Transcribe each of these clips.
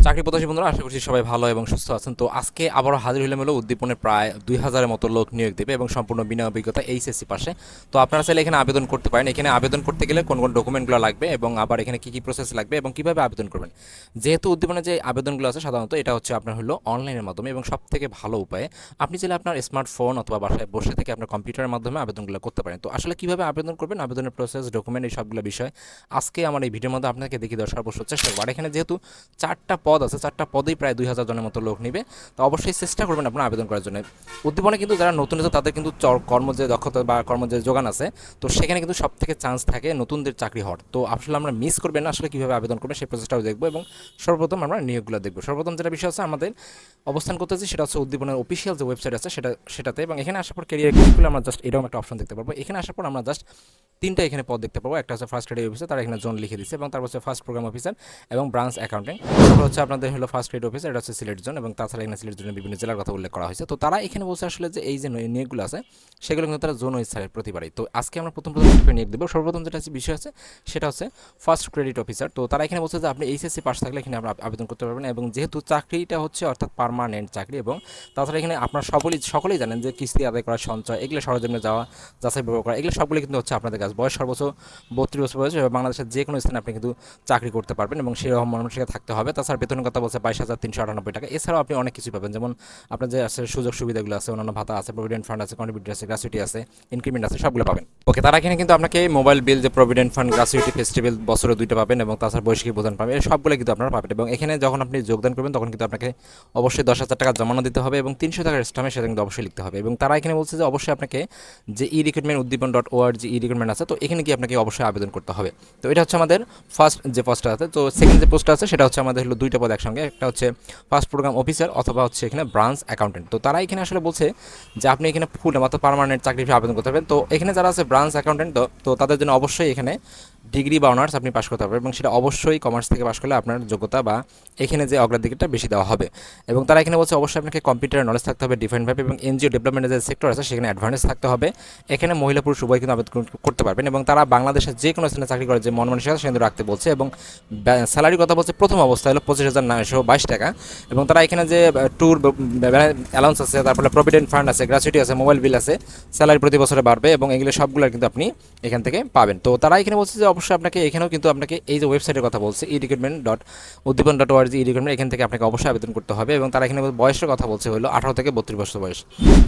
চাকরি প্রত্যাশী বন্ধুরা, আশা করছি সবাই ভালো এবং সুস্থ আছেন। তো আজকে আবারও হাজির হলাম হলো উদ্দীপনে প্রায় 2000-এর মতো লোক নিয়োগ দেবে এবং সম্পূর্ণ বিনা অভিজ্ঞতা এইচএসসি পাশে। তো আপনারা চাইলে এখানে আবেদন করতে পারেন। এখানে আবেদন করতে গেলে কোন কোন ডকুমেন্টগুলো লাগবে এবং আবার এখানে কী কী প্রসেস লাগবে এবং কীভাবে আবেদন করবেন। যেহেতু উদ্দীপনে যে আবেদনগুলো আছে সাধারণত এটা হচ্ছে আপনার হলো অনলাইনের মাধ্যমে এবং সব থেকে ভালো উপায়ে আপনি চাইলে আপনার স্মার্টফোন অথবা বাসায় বসে থেকে আপনার কম্পিউটারের মাধ্যমে আবেদনগুলো করতে পারেন। তো আসলে কীভাবে আবেদন করবেন, আবেদনের প্রসেস, ডকুমেন্ট, এই সবগুলো বিষয় আজকে আমার এই ভিডিওর মধ্যে আপনাকে দেখিয়ে দেওয়ার সর্বোচ্চ চেষ্টা করবো। আর এখানে যেহেতু 4টা পদ আছে, 4টা পদেই প্রায় 2000 জনের মতো লোক নেবে। তো অবশ্যই চেষ্টা করবেন আপনার আবেদন করার জন্য। উদ্দীপনে কিন্তু যারা নতুন আছে তাদের কিন্তু কর্ম যে দক্ষতা বা কর্ম যে যোগান আছে, তো সেখানে কিন্তু সব থেকে চান্স থাকে নতুনদের চাকরি হওয়ার। তো আসলে আমরা মিস করবেন না, আসলে কীভাবে আবেদন করবেন সেই প্রসেসটাও দেখবো এবং সর্বপ্রথম আমরা নিয়োগগুলো দেখবো। সর্বপ্রথম যেটা বিষয় আছে আমাদের অবস্থান করতেছি সেটা হচ্ছে উদ্দীপনের অফিসিয়াল যে ওয়েবসাইট আছে সেটাতে। এবং এখানে আসার পর ক্যারিয়ার ক্লিক করলে আমরা জাস্ট এরকম একটা অপশন দেখতে পারবো। এখানে আসার পর আমরা জাস্ট 3টা এখানে পদ দেখতে পাবো। একটা হচ্ছে ফার্স্ট গ্রেড অফিসার, তারা এখানে জোন লিখে দিচ্ছে, এবং তারপর হচ্ছে ফার্স্ট প্রোগ্রাম অফিসার এবং ব্রাঞ্চ অ্যাকাউন্টেন্ট। তারপর হচ্ছে আপনাদের হলো ফার্স্ট গ্রেড অফিসার, এটা হচ্ছে সিলেট জোন, এবং তাছাড়া এখানে সিলেট জোনের বিভিন্ন জেলার কথা উল্লেখ করা হয়েছে। তো তারা এখানে বলছে আসলে যে এই যে নিয়োগগুলো আছে সেগুলো কিন্তু তারা জোন ওয়াইজ ছাড়ে প্রতিবারই। তো আজকে আমরা প্রথম নিয়োগ দেবো। সর্বপ্রথম যেটা বিষয় আছে সেটা হচ্ছে ফার্স্ট ক্রেডিট অফিসার। তো তারা এখানে বলছে যে আপনি এইচএসসি পাস থাকলে এখানে আপনারা আবেদন করতে পারবেন, এবং যেহেতু চাকরিটা হচ্ছে অর্থাৎ পার্মানেন্ট চাকরি, এবং তাছাড়া এখানে আপনার সকলেই জানেন যে কিস্তি আদায় করা, সঞ্চয়, এগুলো সরজমিনে যাওয়া, যাচাই ব্যবহার করা, এগুলো সবগুলো কিন্তু হচ্ছে আপনাদের কাছে। বয়স সর্বোচ্চ 32 বছর বয়স, বাংলাদেশের যে কোনো স্থানে আপনি কিন্তু চাকরি করতে পারবেন এবং সেরকম মানসিকতা থাকতে হবে। তাছাড়া বেতনের কথা বলছে 22,398 টাকা। এছাড়াও আপনি অনেক কিছু পাবেন, যেমন আপনার যে আছে সুযোগ সুবিধাগুলো আছে, অন্যান্য ভাতা আছে, প্রভিডেন্ট ফান্ড আছে, কন্ট্রিবিউটর আছে, গ্র্যাচুইটি আছে, ইনক্রিমেন্ট আছে, সবগুলো পাবেন। ওকে, তারা এখানে কিন্তু আপনাকে মোবাইল বিল, যে প্রভিডেন্ট ফান্ড, গ্র্যাচুইটি, ফেস্টিভ্যাল বছরে 2টা পাবেন, এবং তাছাড়া বৈশাখী প্রদান পাবেন, এই সবগুলো কিন্তু আপনারা পাবেন। এবং এখানে যখন আপনি যোগদান করবেন তখন কিন্তু আপনাকে অবশ্যই 10,000 টাকা জমানো দিতে হবে এবং 300 টাকার স্ট্যাম্পে সেটা কিন্তু অবশ্যই লিখতে হবে। এবং তারা এখানে বলছে যে অবশ্যই আপনাকে যে রিক্রুটমেন্ট উদ্দীপন.org রিক্রুটমেন্ট আছে, তো এখানে কি আপনাকে অবশ্যই আবেদন করতে হবে। তো এটা হচ্ছে আমাদের ফার্স্ট যে পোস্টটা আছে। তো সেকেন্ড যে পোস্টটা আছে সেটা হচ্ছে আমাদের হলো 2টা পদ একসঙ্গে, একটা হচ্ছে ফার্স্ট প্রোগ্রাম অফিসার অথবা হচ্ছে এখানে ব্রাঞ্চ অ্যাকাউন্টেন্ট। তো তারা এখানে আসলে বলছে যে আপনি এখানে ফুল মাত্র পার্মানেন্ট চাকরি আবেদন করতে পারবেন। তো এখানে যারা আছে ব্রাঞ্চ অ্যাকাউন্টেন্ট, তো তাদের জন্য অবশ্যই এখানে ডিগ্রি বা অনার্স আপনি পাস করতে পারবেন, এবং সেটা অবশ্যই কমার্স থেকে পাস করলে আপনার যোগ্যতা বা এখানে যে অগ্রাধিকারটা বেশি দেওয়া হবে। এবং তারা এখানে বলছে অবশ্যই আপনাকে কম্পিউটারের নলেজ থাকতে হবে ডিফারেন্টভাবে, এবং এনজিও ডেভেলপমেন্টের যে সেক্টর আছে সেখানে অ্যাডভান্টেজ থাকতে হবে। এখানে মহিলা পুরুষ উভয় কিন্তু আবেদন করতে পারবেন, এবং তারা বাংলাদেশের যে কোনো স্থানে চাকরি করে যে মন মানসিকতা সেখানে রাখতে বলছে। এবং স্যালারির কথা বলছে প্রথম অবস্থায় হলো 25,922 টাকা। এবং তারা এখানে যে ট্যুর অ্যালাউন্স আছে, তারপরে প্রভিডেন্ট ফান্ড আছে, গ্র্যাচুইটি আছে, মোবাইল বিল আছে, স্যালারি প্রতি বছরে বাড়বে, এবং এগুলো সবগুলো কিন্তু আপনি এখান থেকে পাবেন। তো তারা এখানে বলছে যে অবশ্যই আপনাকে এখানেও কিন্তু আপনাকে এই যে ওয়েবসাইটের কথা বলছে রিক্রুটমেন্ট.উদ্দীপন.org রিক্রুটমেন্ট, এখান থেকে আপনাকে অবশ্যই আবেদন করতে হবে। এবং তারা এখানে বয়সের কথা বলছে হলো 18 থেকে 32 বছর বয়স।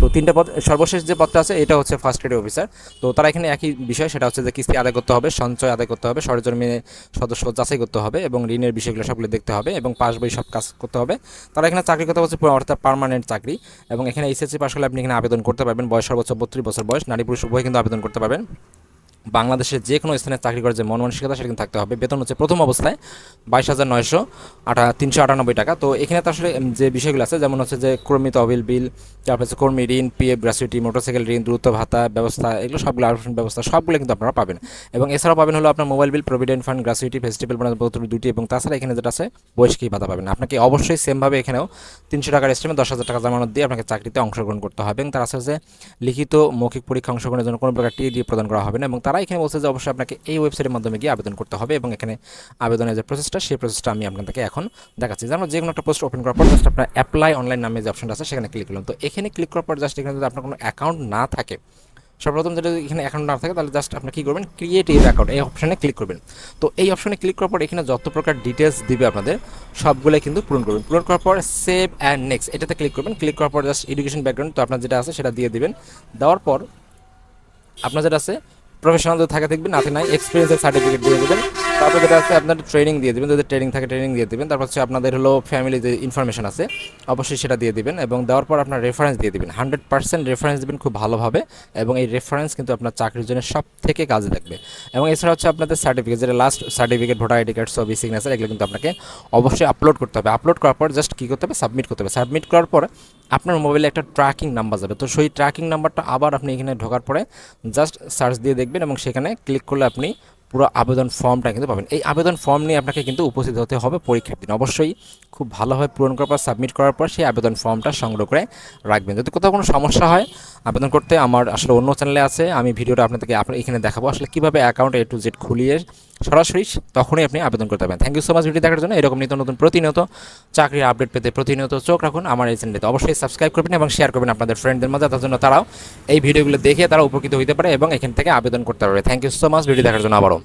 তো 3টা পদ, সর্বশেষ যে পদটা আছে এটা হচ্ছে ফার্স্ট গ্রেড অফিসার। তো তারা এখানে একই বিষয়, সেটা হচ্ছে যে কিস্তি আদায় করতে হবে, সঞ্চয় আদায় করতে হবে, সরজমিনে সদস্য যাচাই করতে হবে, এবং ঋণের বিষয়গুলো সবগুলো দেখতে হবে, এবং পাস বই সব কাজ করতে হবে। তারা এখানে চাকরির কথা বলছে অর্থাৎ পার্মানেন্ট চাকরি, এবং এখানে এইচএসসি পাস হলে আপনি এখানে আবেদন করতে পারবেন। বয়স সর্বোচ্চ 32 বছর বয়স, নারী পুরুষ উভয় কিন্তু আবেদন করতে পারবেন। বাংলাদেশের যে কোনো স্থানে চাকরি করার যে মন মানসিকতা সেটা কিন্তু থাকতে হবে। বেতন হচ্ছে প্রথম অবস্থায় 22,998 টাকা। তো এখানে তো আসলে যে বিষয়গুলো আছে, যেমন হচ্ছে যে কর্মী তহবিল বিল, তারপর হচ্ছে কর্মী ঋণ, পিএফ, গ্র্যাচুইটি, মোটরসাইকেল ঋণ, দ্রুত ভাতা ব্যবস্থা, এগুলো সবগুলো আরফান ব্যবস্থা সবগুলো কিন্তু আপনারা পাবেন। এবং এছাড়াও পাবেন হলো আপনার mobile bill, provident fund, gratuity, festival প্রণালীপত্র 2টি, এবং তাছাড়া এখানে যেটা আছে বৈশাখী ভাতা পাবেন। আপনাকে অবশ্যই সেমভাবে এখানেও 300 টাকার স্ট্যাম্পে 10,000 টাকা জামানত দিয়ে আপনাকে চাকরিতে অংশগ্রহণ করতে হবে। এবং তার আছে যে লিখিত মৌখিক পরীক্ষা অংশগ্রহণের জন্য কোনো প্রকার টিএ প্রদান করা হবে না। এবং তারা এখানে বলছে যে অবশ্যই আপনাকে এই ওয়েবসাইটের মাধ্যমে গিয়ে আবেদন করতে হবে, এবং এখানে আবেদনের যে প্রসেসটা সেই প্রসেসটা আমি আপনাদেরকে এখন দেখাচ্ছি। যেমন যে কোনো একটা পোস্ট ওপেন করার পর জাস্ট আপনার অ্যাপ্লাই অনলাইন নামে যে অপশনটা আছে সেখানে ক্লিক করলাম। তো এখানে ক্লিক করার পর জাস্ট এখানে যদি আপনার কোনো অ্যাকাউন্ট না থাকে, সর্বপ্রথম যেটা এখানে অ্যাকাউন্ট না থাকে তাহলে জাস্ট আপনি কী করবেন, ক্রিয়েট ইউর অ্যাকাউন্ট এই অপশানে ক্লিক করবেন। তো এই অপশানে ক্লিক করার পর এখানে যত প্রকার ডিটেলস দিবে আপনাদের সবগুলোই কিন্তু পূরণ করবেন। পূরণ করার পর সেভ অ্যান্ড নেক্সট এটাতে ক্লিক করবেন। ক্লিক করার পর জাস্ট এডুকেশন ব্যাকগ্রাউন্ড, তো আপনার যেটা আছে সেটা দিয়ে দিবেন। দেওয়ার পর আপনার যেটা আছে প্রফেশনাল যদি থাকে দেখবেন, নাতে নাই এক্সপিরিয়েন্সের সার্টিফিকেট দিয়ে দেবেন। তারপর যেটা আছে আপনার ট্রেনিং দিয়ে দেবেন, যদি ট্রেনিং থাকে ট্রেনিং দিয়ে দেবেন। তারপর হচ্ছে আপনাদের হলো ফ্যামিলি যে ইনফরমেশন আছে অবশ্যই সেটা দিয়ে দিবেন, এবং দেওয়ার পর আপনার রেফারেন্স দিয়ে দেবেন। 100% রেফারেন্স দেবেন খুব ভালোভাবে, এবং এই রেফারেন্স কিন্তু আপনার চাকরির জন্য সব থেকে কাজে লাগবে। এবং এছাড়া হচ্ছে আপনাদের সার্টিফিকেট, যেটা last certificate, voter ID card, ছবি, সিগনেচার, এগুলো কিন্তু আপনাকে অবশ্যই আপলোড করতে হবে। আপলোড করার পর জাস্ট কী করতে হবে, সাবমিট করতে হবে। সাবমিট করার পর আপনার মোবাইলে একটা ট্র্যাকিং নাম্বার যাবে। তো সেই ট্র্যাকিং নাম্বারটা আবার আপনি এখানে ঢোকার পরে জাস্ট সার্চ দিয়ে দেখবেন, এবং সেখানে ক্লিক করলে আপনি পুরো আবেদন ফর্মটা কিন্তু পাবেন। এই আবেদন ফর্ম নিয়ে আপনাকে কিন্তু উপস্থিত হতে হবে পরীক্ষার দিন। অবশ্যই খুব ভালোভাবে পূরণ করার পর সাবমিট করার পর সেই আবেদন ফর্মটা সংগ্রহ করে রাখবেন। যদি কোথাও কোনো সমস্যা হয় আবেদন করতে, আমার আসলে অন্য চ্যানেলে আছে, আমি ভিডিওটা আপনাদেরকে এখানে দেখাবো আসলে কীভাবে অ্যাকাউন্ট A to Z খুলিয়ে সরাসরি তখনই আপনি আবেদন করতে পারবেন। Thank you so much video দেখার জন্য। এরকম নিত্য নতুন প্রতিনিয়ত চাকরির আপডেট পেতে প্রতিনিয়ত চোখ রাখুন আমার এই চ্যানেলটিতে। অবশ্যই সাবস্ক্রাইব করবেন এবং শেয়ার করবেন আপনাদের ফ্রেন্ডদের মাঝে, তার জন্য তারাও এই ভিডিওগুলো দেখে তারা উপকৃত হতে পারে এবং এখান থেকে আবেদন করতে পারবে। Thank you so much video দেখার জন্য আবারও।